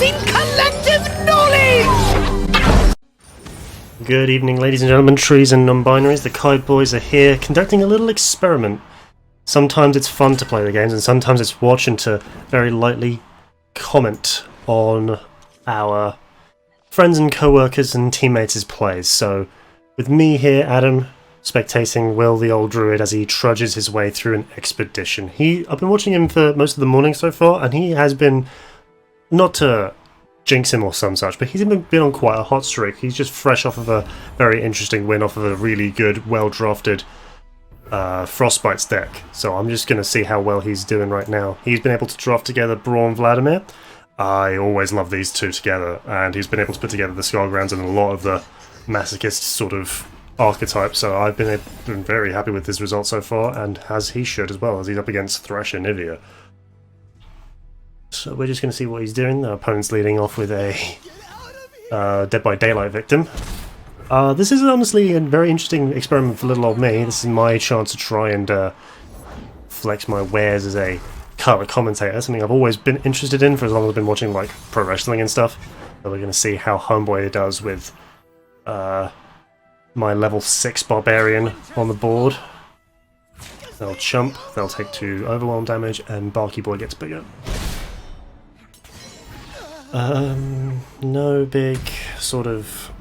in collective knowledge! Good evening, ladies and gentlemen, trees and non-binaries. The Kite Boys are here, conducting a little experiment. Sometimes it's fun to play the games, and sometimes it's watching to very lightly comment on our friends and co-workers and teammates' plays. So, with me here, Adam, spectating Will the old druid as he trudges his way through an expedition. I've been watching him for most of the morning so far, and he has been, not to jinx him or some such, but he's been on quite a hot streak. He's just fresh off of a very interesting win off of a really good, well-drafted Frostbite's deck. So I'm just going to see how well he's doing right now. He's been able to draft together Braum and Vladimir. I always love these two together, and he's been able to put together the Scargrounds and a lot of the masochist sort of archetype, so I've been very happy with his results so far, and as he should as well, as he's up against Thresh and Nivea. So we're just going to see what he's doing. The opponent's leading off with a Dead by Daylight victim. This is honestly a very interesting experiment for little old me. This is my chance to try and flex my wares as a color commentator, something I've always been interested in for as long as I've been watching like pro wrestling and stuff. So we're going to see how Homeboy does with my level 6 Barbarian on the board. They'll chump, they'll take 2 overwhelm damage, and Barky Boy gets bigger. No big sort of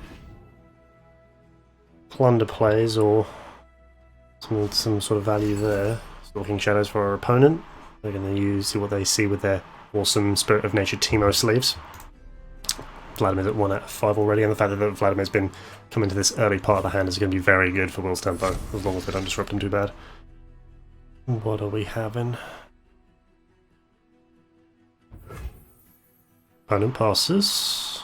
plunder plays or some sort of value there. Stalking Shadows for our opponent. They're going to see what they see with their awesome Spirit of Nature Teemo sleeves. Vladimir's at 1 out of 5 already, and the fact that Vladimir's been coming to this early part of the hand is going to be very good for Will's tempo, as long as they don't disrupt him too bad. What are we having? Opponent passes.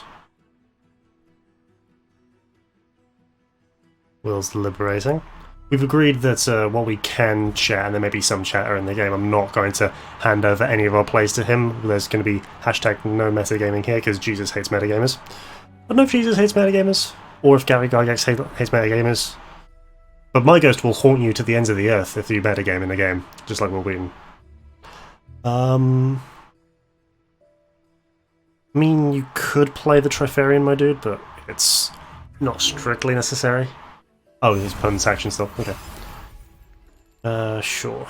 Will's deliberating. We've agreed that while we can chat, and there may be some chatter in the game, I'm not going to hand over any of our plays to him. There's going to be hashtag no metagaming here, because Jesus hates metagamers. I don't know if Jesus hates metagamers, or if Gary Gygax hates metagamers, but my ghost will haunt you to the ends of the earth if you metagame in the game, just like Will Wheaton. I mean, you could play the Trifarian, my dude, but it's not strictly necessary. Oh, his opponent's action still. Okay. Sure.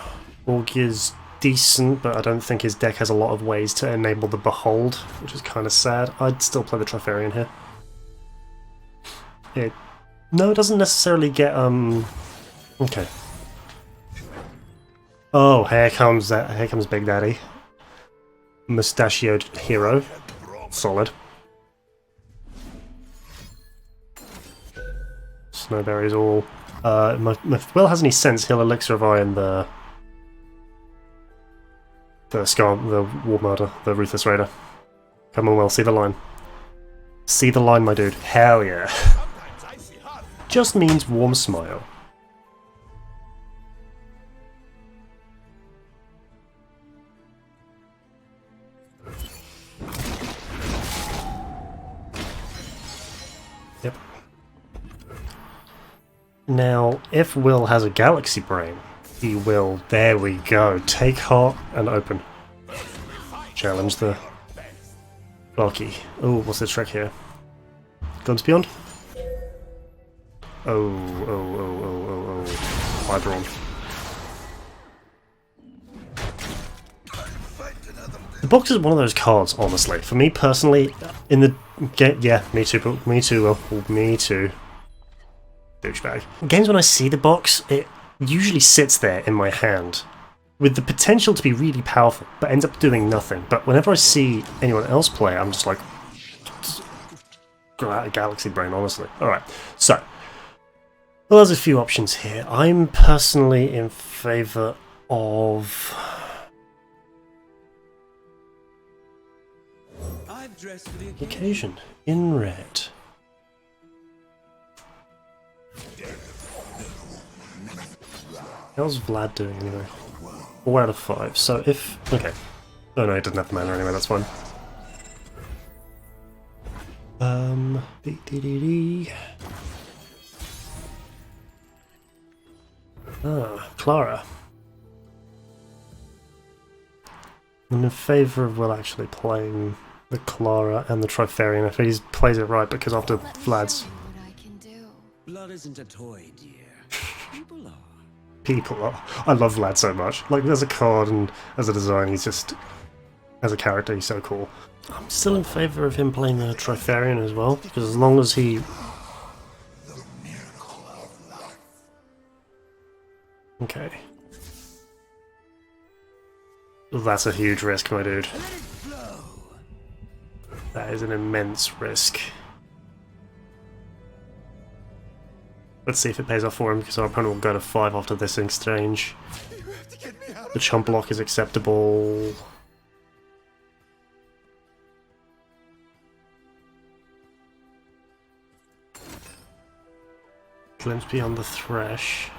Org is decent, but I don't think his deck has a lot of ways to enable the Behold, which is kind of sad. I'd still play the Trifarian here. No, it doesn't necessarily get, okay. Oh, here comes Big Daddy. Mustachioed hero. Solid. Snowberry's all... if Will has any sense, he'll Elixir of Iron the War Murder, the Ruthless Raider. Come on, Will, see the line. See the line, my dude. Hell yeah. Just means warm smile. Yep. Now, if Will has a Galaxy Brain, he will, there we go, take heart and open. Challenge the Barky. Oh, what's the trick here? Guns Beyond? Oh. Hi, Braum. The box is one of those cards, honestly. For me personally, in the game, yeah, me too, Will. Me too. Douchebag. Games when I see the box, it usually sits there in my hand, with the potential to be really powerful, but ends up doing nothing. But whenever I see anyone else play, I'm just like, grow out a Galaxy Brain, honestly. Alright, so, well, there's a few options here. I'm personally in favour of... occasion, in red. How's Vlad doing anyway? 4 out of 5, so if... okay. Oh no, he doesn't have the mana anyway, that's fine. Clara. I'm in favour of, well, actually playing the Clara and the Trifarian if he plays it right, because after Vlad's... Blood isn't a toy, dear. People are. People are. I love Vlad so much. Like, as a card and as a design, he's just... As a character, he's so cool. I'm still in favour of him playing the Trifarian as well, because as long as he... Okay. That's a huge risk, my dude. That is an immense risk. Let's see if it pays off for him, because our opponent will go to 5 after this exchange. The chump block is acceptable. Glimpse beyond the thresh.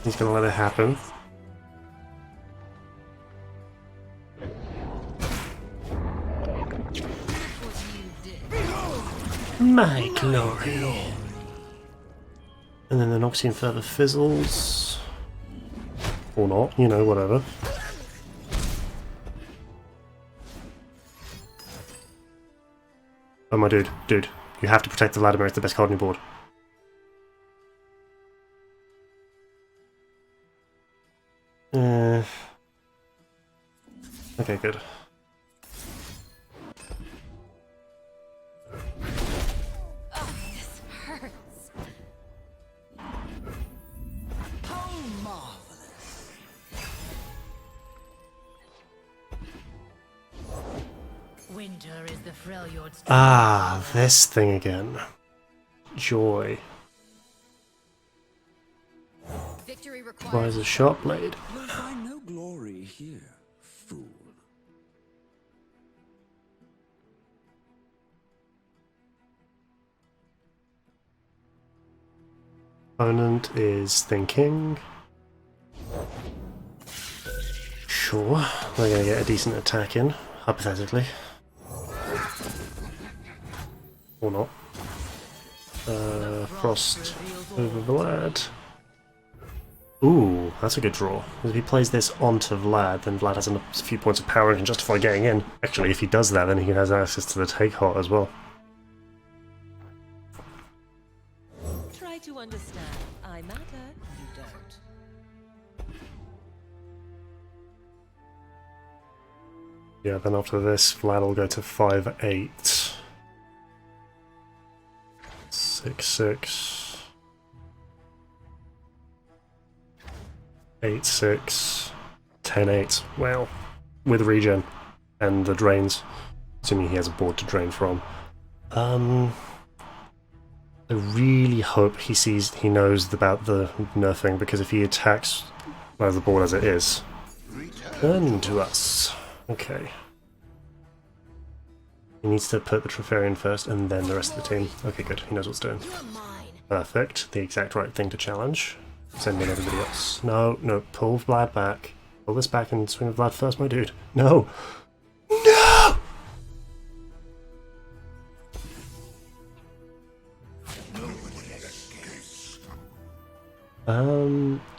He's gonna let it happen. My glory. And then the Noxian further fizzles. Or not, you know, whatever. Oh my dude, you have to protect the Vladimir, it's the best card on your board. Okay, good. Oh, this hurts. How marvelous. Winter is the Freljord's. Ah, this thing again. Joy. Victory Rise of Sharp Blade. You'll find no glory here, fool. Opponent is thinking. Sure, they're going to get a decent attack in, hypothetically. Or not. Frost over Vlad. Ooh, that's a good draw. If he plays this onto Vlad, then Vlad has a few points of power and can justify getting in. Actually, if he does that, then he has access to the take hot as well. Try to understand. I matter, you don't. Yeah, then after this, Vlad will go to 5-8. 6-6. 8-6. 10-8. Well, with regen and the drains, assuming he has a board to drain from. I really hope he knows about the nerfing, because if he attacks the board as it is, turn to us. Okay. He needs to put the Trifarian first and then the rest of the team. Okay, good. He knows what's doing. Perfect. The exact right thing to challenge. Send in everybody else. No, no. Pull Vlad back. Pull this back and swing with Vlad first, my dude. No! No!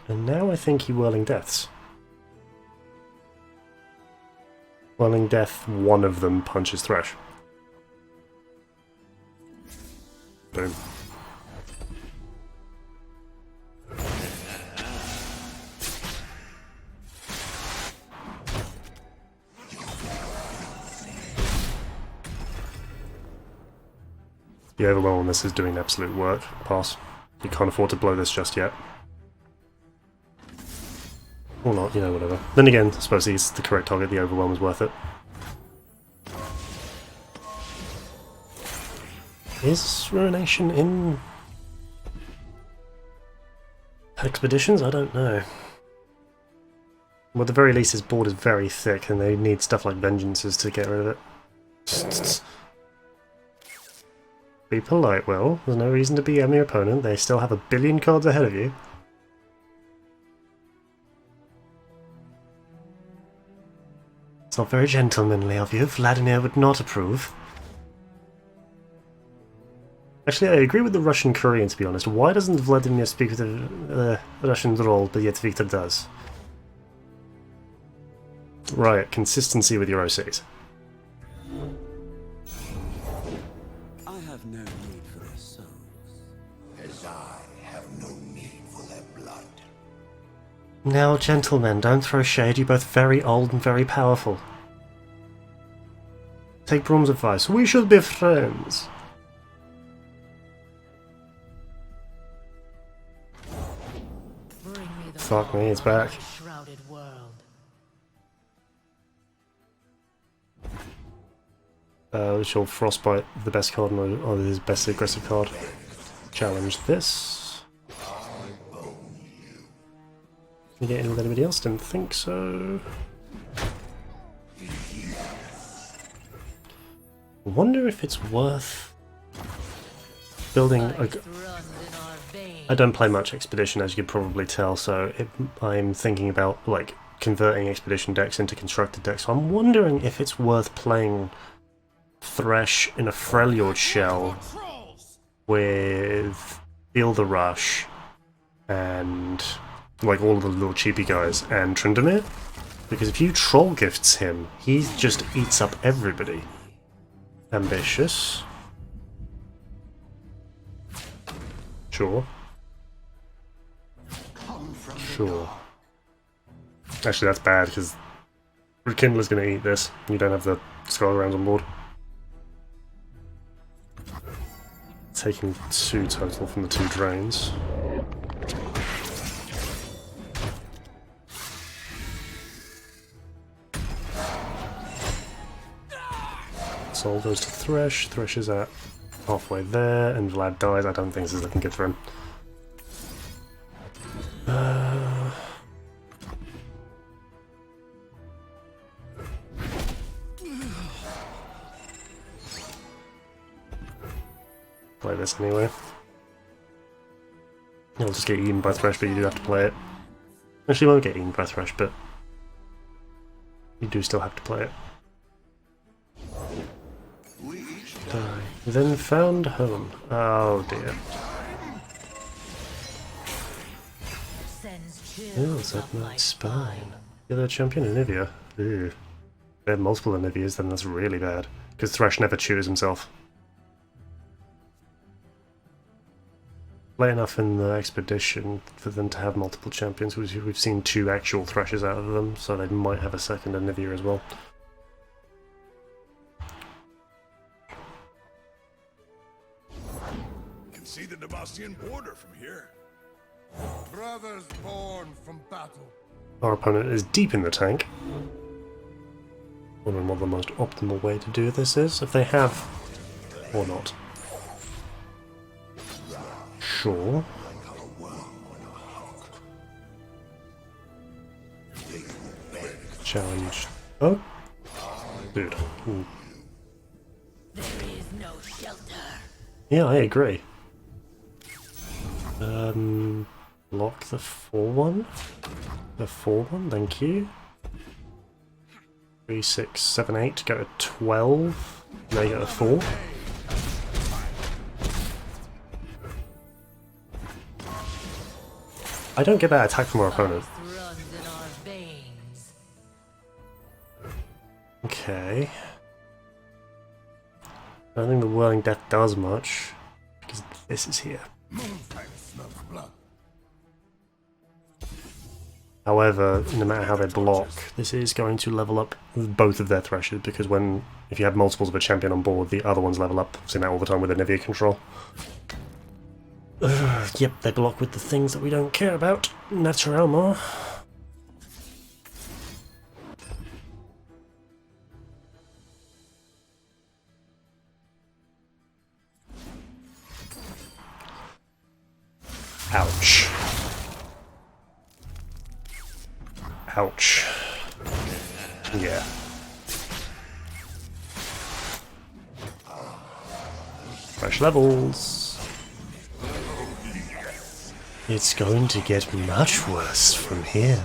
And now I think he Whirling Deaths. Whirling Death, one of them punches Thresh. Boom. The overwhelm on this is doing absolute work. Pass. You can't afford to blow this just yet. Or not, you know, whatever. Then again, I suppose he's the correct target, the overwhelm is worth it. Is Ruination in Expeditions? I don't know. Well, at the very least his board is very thick and they need stuff like Vengeances to get rid of it. Be polite, Will. There's no reason to be your opponent. They still have a billion cards ahead of you. It's not very gentlemanly of you. Vladimir would not approve. Actually, I agree with the Russian Korean, to be honest. Why doesn't Vladimir speak with the Russian drawl, but yet Victor does? Right, consistency with your OCs. no need for their souls. As I have no need for their blood. Now, gentlemen, don't throw shade. You're both very old and very powerful. Take Braum's advice. We should be friends. Bring me the Fuck me, it's back. shrouded world. Shall Frostbite the best card or his best aggressive card? Challenge this. Can you get in with anybody else? Didn't think so. Wonder if it's worth building a... Life runs in our veins. I don't play much Expedition, as you could probably tell, so I'm thinking about like converting Expedition decks into constructed decks. So I'm wondering if it's worth playing Thresh in a Freljord shell with Feel the Rush and like all of the little cheapy guys and Tryndamere, because if you troll gifts him, he just eats up everybody. Ambitious. Sure. Sure. Actually, that's bad, because Rekindler's going to eat this. You don't have the Scarground on board. Taking 2 total from the 2 drains. Soul goes to Thresh. Thresh is at halfway there, and Vlad dies. I don't think this is looking good for him. Play this anyway. You'll just get eaten by Thresh, but you do have to play it. Actually, you won't get eaten by Thresh, but you do still have to play it. Die. Then found home. Oh dear. Sends Oh, chills it's at up my my spine. Yeah, they're champion Anivia. Ew. If they have multiple Anivias, then that's really bad. Because Thresh never chews himself. Play enough in the Expedition for them to have multiple champions. We've seen 2 actual Threshers out of them, so they might have a second Anivia as well. See the Demacian border from here. Brothers born from battle. Our opponent is deep in the tank. Wondering what the most optimal way to do this is, if they have or not. Sure. Challenge. Oh, dude. Ooh. There is no shelter. Yeah, I agree. Block the 4-1. The 4-1, thank you. 3, 6, 7, 8, go to 12. Now you get a 4. I don't get that attack from our opponent. Life runs in our veins. Okay. I don't think the Whirling Death does much, because this is here. However, no matter how they block, this is going to level up both of their Threshers, because if you have multiples of a champion on board, the other ones level up. I've seen that all the time with Anivia control. Yep, they block with the things that we don't care about. Natural more. Ouch. Ouch. Yeah. Fresh levels. It's going to get much worse from here.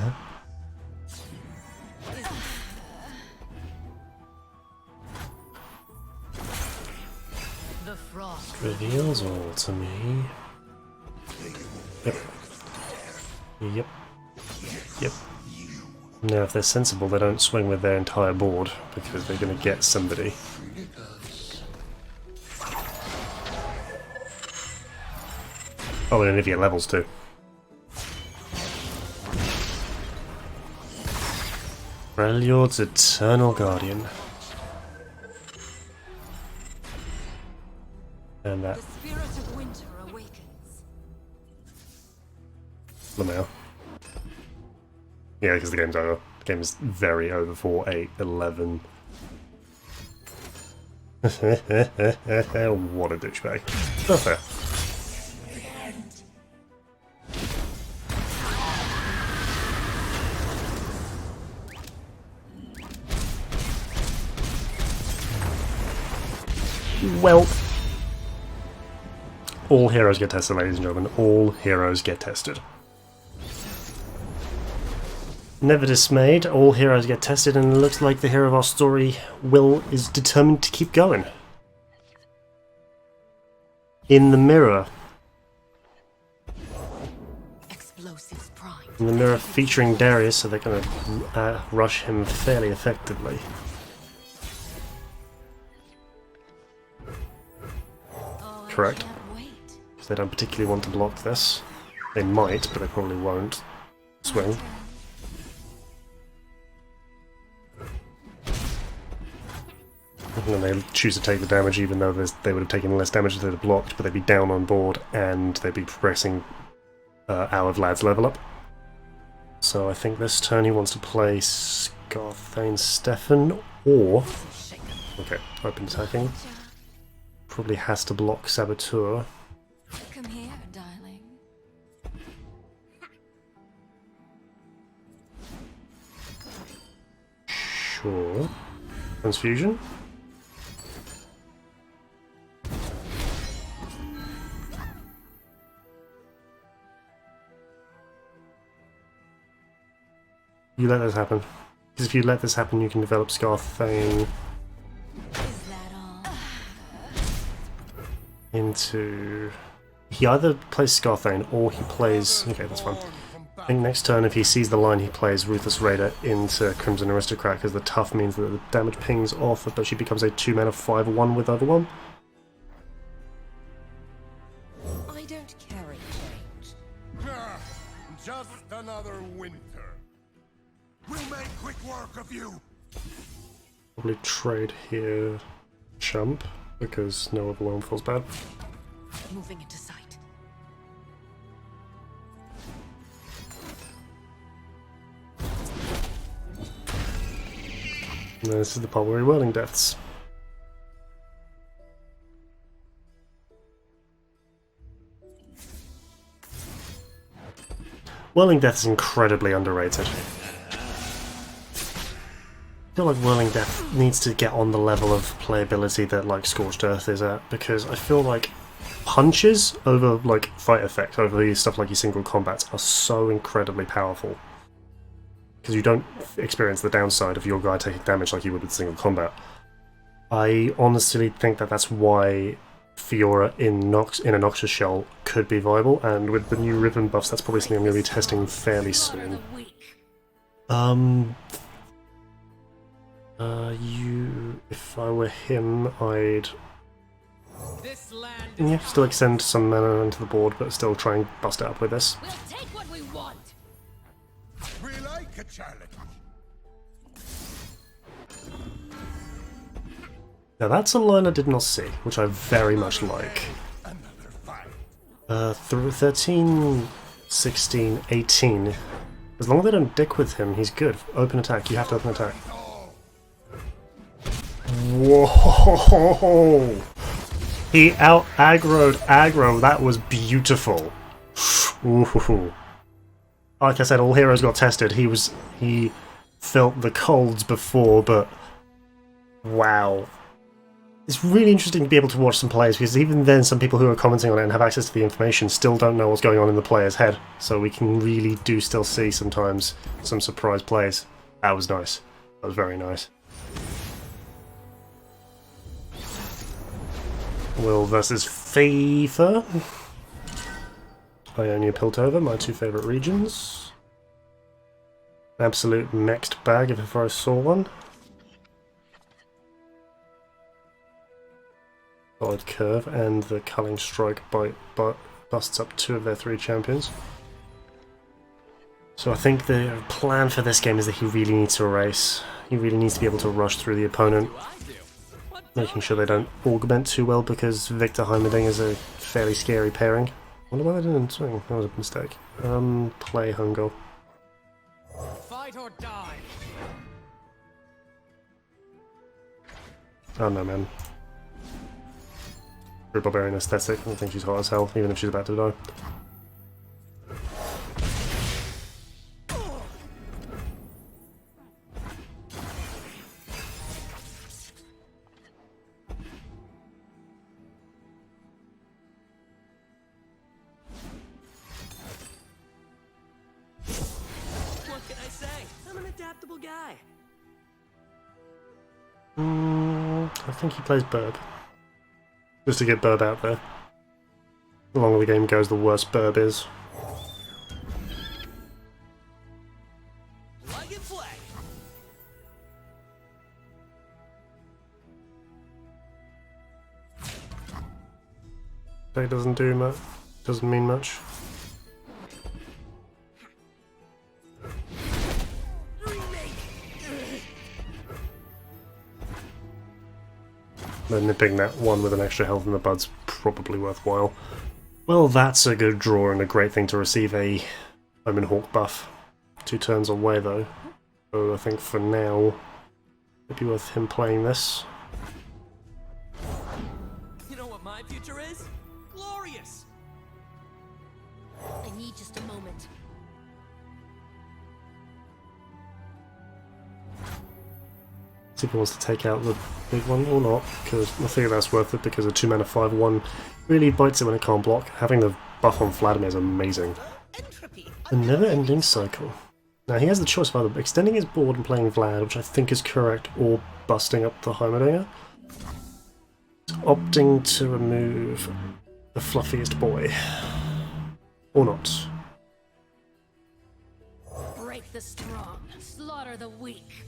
The frost Reveals all to me. Yep. Yep. Yep. Now, if they're sensible, they don't swing with their entire board, because they're going to get somebody. Oh, and if you get levels too. Freljord's Eternal Guardian. And that. The spirit of winter awakens. Lamau. Yeah, because the game's over. The game is very over. 4, 8, 11. What a douchebag. Not fair. Well, all heroes get tested, ladies and gentlemen. All heroes get tested. Never dismayed, all heroes get tested, and it looks like the hero of our story, Will, is determined to keep going. In the mirror. Explosives prime. In the mirror featuring Darius, so they're going to rush him fairly effectively. Oh, I Correct. can't wait. Because they don't particularly want to block this. They might, but they probably won't. Swing. And then they choose to take the damage, even though they would have taken less damage if they'd have blocked, but they'd be down on board and they'd be progressing our Vlad's level up. So I think this turn he wants to play Scarthane Stefan, or... Okay, open attacking. Probably has to block Saboteur. Come here, darling. Sure. Transfusion. You let this happen. Because if you let this happen, you can develop Scarthane Is that all? into... He either plays Scarthane or he plays... Okay, that's fine. I think next turn, if he sees the line, he plays Ruthless Raider into Crimson Aristocrat, because the tough means that the damage pings off, but she becomes a 2-mana 5/1 with Overwhelm. I don't carry change. Ah, just another winter. We'll make quick work of you. Probably trade here Chump, because no Overwhelm feels bad. Moving into sight. And this is the part where he Whirling Deaths. Whirling Death is incredibly underrated. I feel like Whirling Death needs to get on the level of playability that like Scorched Earth is at, because I feel like punches over like fight effect, over stuff like your single combats, are so incredibly powerful. Because you don't experience the downside of your guy taking damage like you would with single combat. I honestly think that that's why Fiora in a Noxus Shell could be viable, and with the new ribbon buffs, that's probably something I'm going to be testing fairly soon. If I were him, I'd... Yeah, still extend some mana onto the board, but still try and bust it up with this. We'll take what we want. We like a challenge. Now that's a line I did not see, which I very much like. Another fight. Through 13, 16, 18. As long as they don't dick with him, he's good. Open attack, you have to open attack. Whoa! He out aggroed aggro, that was beautiful. Ooh. Like I said, all heroes got tested. He felt the colds before, but wow. It's really interesting to be able to watch some plays, because even then some people who are commenting on it and have access to the information still don't know what's going on in the player's head. So we can really do still see sometimes some surprise plays. That was nice. That was very nice. Will versus FIFA. Ionia Piltover, my two favourite regions. Absolute mixed bag if ever I saw one. Solid Curve and the Culling Strike by busts up 2 of their 3 champions. So I think the plan for this game is that he really needs to race. He really needs to be able to rush through the opponent, making sure they don't augment too well, because Victor Heimerdinger is a fairly scary pairing. I wonder why they didn't swing. That was a mistake. Play home goal. Fight or die. Oh no, man. For a barbarian aesthetic, I think she's hot as hell, even if she's about to die. What can I say? I'm an adaptable guy. I think he plays Burb. Just to get Burb out there. The longer the game goes, the worse Burb is. Plug and play. That doesn't do much. Doesn't mean much. But nipping that one with an extra health in the bud's probably worthwhile. Well, that's a good draw and a great thing to receive a Omen Hawk buff. 2 turns away though. So I think for now, it'd be worth him playing this. You know what my future is? Glorious. I need just a moment. See if he wants to take out the big one or not, because I think that's worth it, because a 2 mana 5/1 really bites it when it can't block. Having the buff on Vladimir is amazing. A never-ending cycle. Now he has the choice of either extending his board and playing Vlad, which I think is correct, or busting up the Heimerdinger. Opting to remove the fluffiest boy. Or not. Break the strong, slaughter the weak.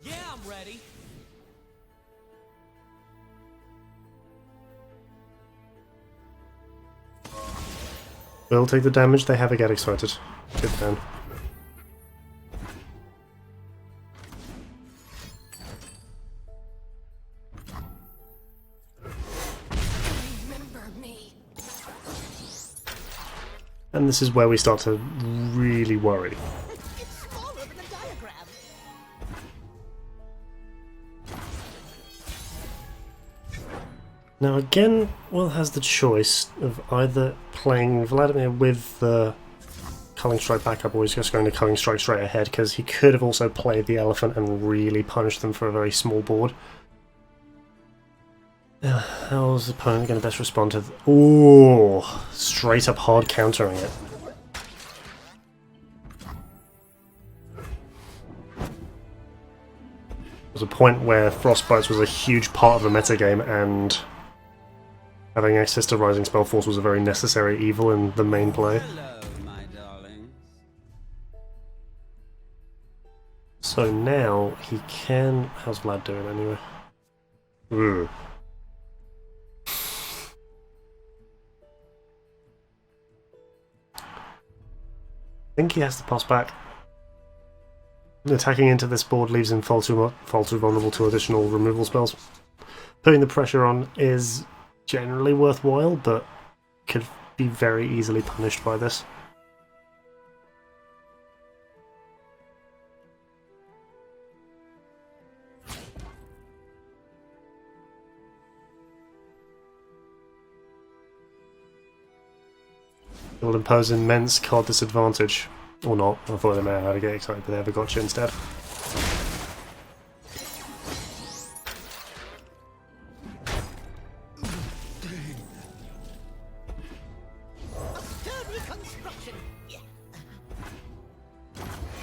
Yeah, I'm ready. Will take the damage, they have a get excited. Good man. Remember me. And this is where we start to really worry. It's smaller than the diagram. Now again, Will has the choice of either playing Vladimir with the Culling Strike backup, or he's just going to Culling Strike straight ahead, because he could have also played the Elephant and really punished them for a very small board. How's the opponent going to best respond to... Ooh, straight up hard countering it. There was a point where Frostbites was a huge part of the metagame, and having access to Rising Spellforce was a very necessary evil in the main play. Hello, my darlings. So now he can... How's Vlad doing anyway? Ugh. I think he has to pass back. Attacking into this board leaves him far too vulnerable to additional removal spells. Putting the pressure on is generally worthwhile, but could be very easily punished by this. It will impose immense card disadvantage. Or not. I thought they may have had to get excited, but they have a gotcha instead.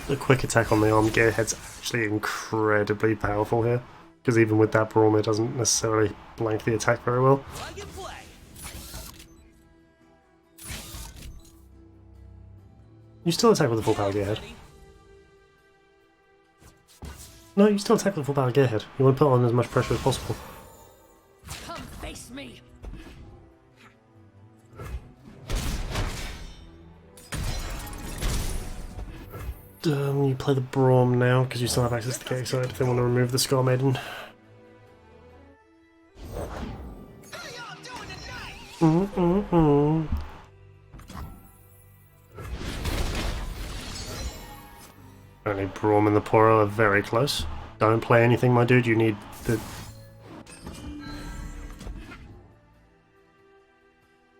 The quick attack on the arm gearhead's actually incredibly powerful here, because even with that Braum, it doesn't necessarily blank the attack very well. Plug and play. You still attack with the full power gearhead. No, you still attack with full power gearhead. You want to put on as much pressure as possible. Come face me. You play the Braum now because you still have access to the K side if they want to remove the Scar Maiden. Only Braum and the Poro are very close. Don't play anything, my dude. You need the.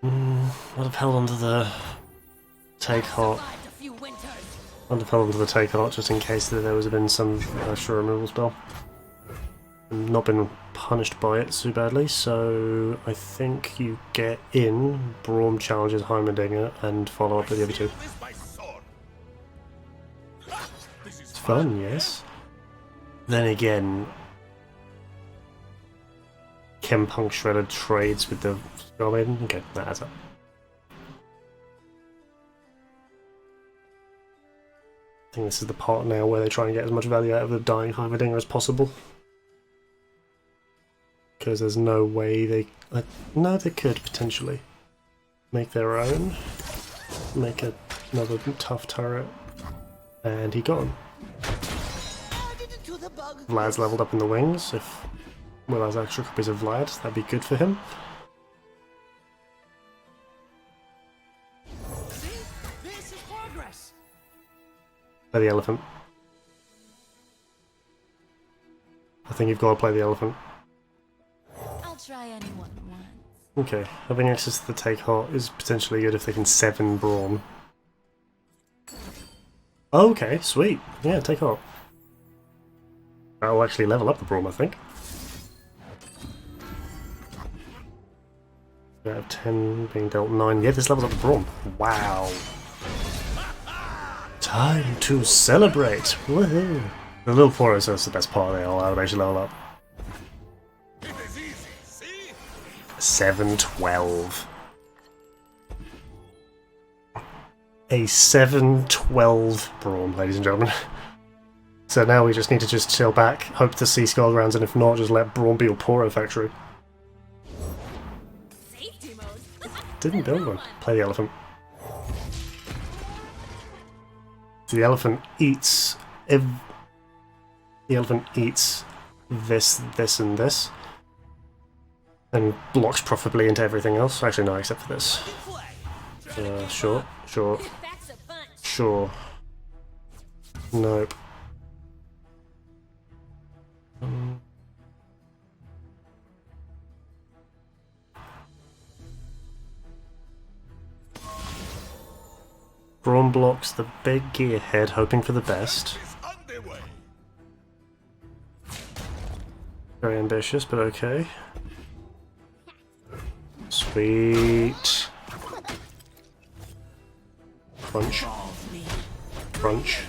I'd have held onto the take heart. Survived a few winters. I'd have held onto the take heart just in case that there was been some extra removal spell. And not been punished by it too badly, so I think you get in. Braum challenges Heimerdinger and follow up with the other two. It's fun, yes. Then again, Chempunk Shredder trades with the Scar Maiden. Okay, that adds up. I think this is the part now where they try and get as much value out of the dying Heimerdinger as possible. Because there's no way they... no, they could potentially make their own. Make another tough turret. And he got him. Vlad's leveled up in the wings. If Will has extra copies of Vlad, that'd be good for him. See? This is progress. Play the elephant. I think you've got to play the elephant. I'll try anyone once. Okay, having access to the take heart is potentially good if they can 7 Braum. Okay, sweet. Yeah, take heart. That'll actually level up the Braum, I think. Out of 10 being dealt 9. Yeah, this levels up the Braum. Wow. Time to celebrate! Woohoo! The little Poros is the best part of it all. I'll actually level up. 712. A 712 Braum, ladies and gentlemen. So now we just need to just chill back, hope to see Scargrounds, and if not, just let Braum be your Poro factory. Safety mode. Didn't build one. Play the elephant. So the elephant eats... the elephant eats this, this, and this. And blocks profitably into everything else. Actually, no, except for this. Sure. That's a bunch. Sure. Nope. Braum blocks the big gearhead, hoping for the best. Very ambitious, but okay. Sweet. Crunch. Crunch.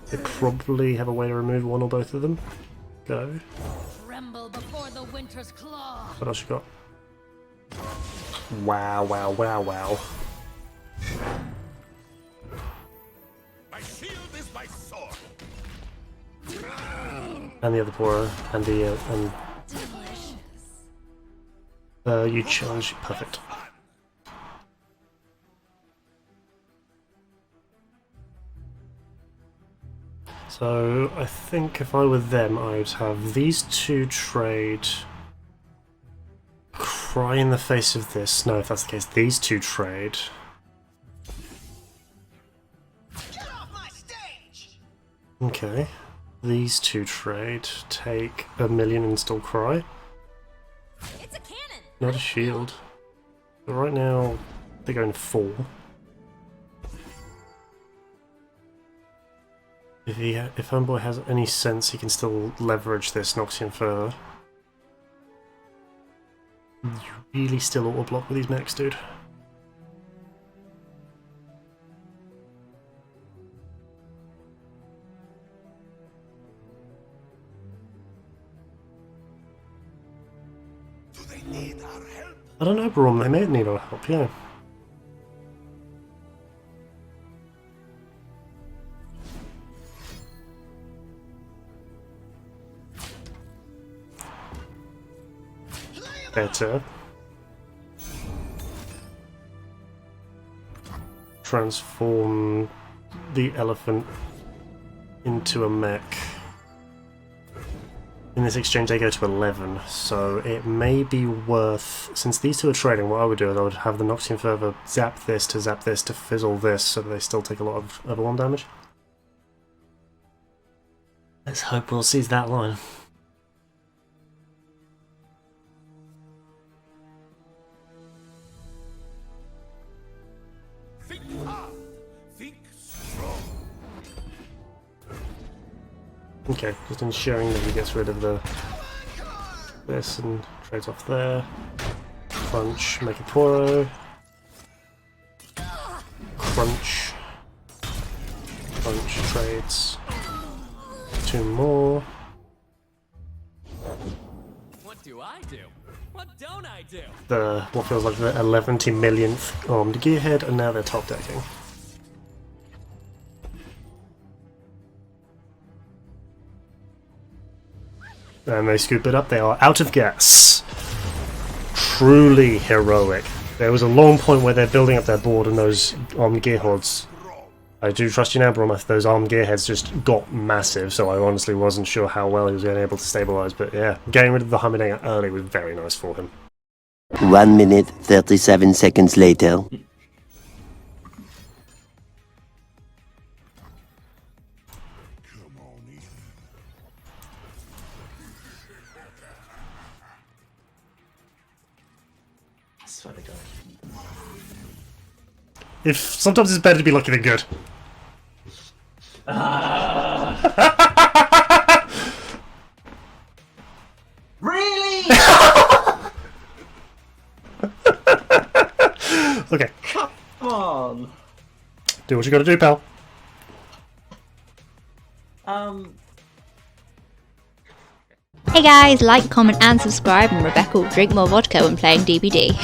They probably have a way to remove one or both of them. Go. Tremble before the winter's claw. What else you got? Wow, wow, wow, wow. My shield is my sword. And the other Poro, and the, you challenge, perfect. So, I think if I were them, I'd have these two trade... Cry in the face of this. No, if that's the case, these two trade. Get off my stage. Okay. These two trade. Take 1,000,000 and still Cry. It's a cannon. Not a shield. But right now, they're going 4. If Homeboy has any sense, he can still leverage this Noxian further. You really still auto block with these mechs, dude. Do they need our help? I don't know, Braum, they may need our help, yeah. better. Transform the elephant into a mech. In this exchange they go to 11, so it may be worth, since these two are trading, what I would do is I would have the Noxian Fervor zap this to fizzle this, so that they still take a lot of overwhelm damage. Let's hope we'll seize that line. Think hard. Think strong. Okay, just ensuring that he gets rid of this and trades off there. Crunch, make a Poro. Crunch. Crunch, trades. 2 more. What do I do? What don't I do? The what feels like the 11 millionth armed gearhead, and now they're top decking. And they scoop it up, they are out of gas. Truly heroic. There was a long point where they're building up their board and those armed gearheads. I do trust you now, Braum. Those armed gearheads just got massive, so I honestly wasn't sure how well he was going to be able to stabilise, but yeah, getting rid of the Hummingbird early was very nice for him. 1 minute, 37 seconds later. Come on, Ethan. I swear to God. If sometimes it's better to be lucky than good. Really? Okay, Come on. do what you gotta do, pal. Hey guys, like, comment and subscribe, and Rebecca will drink more vodka when playing DBD.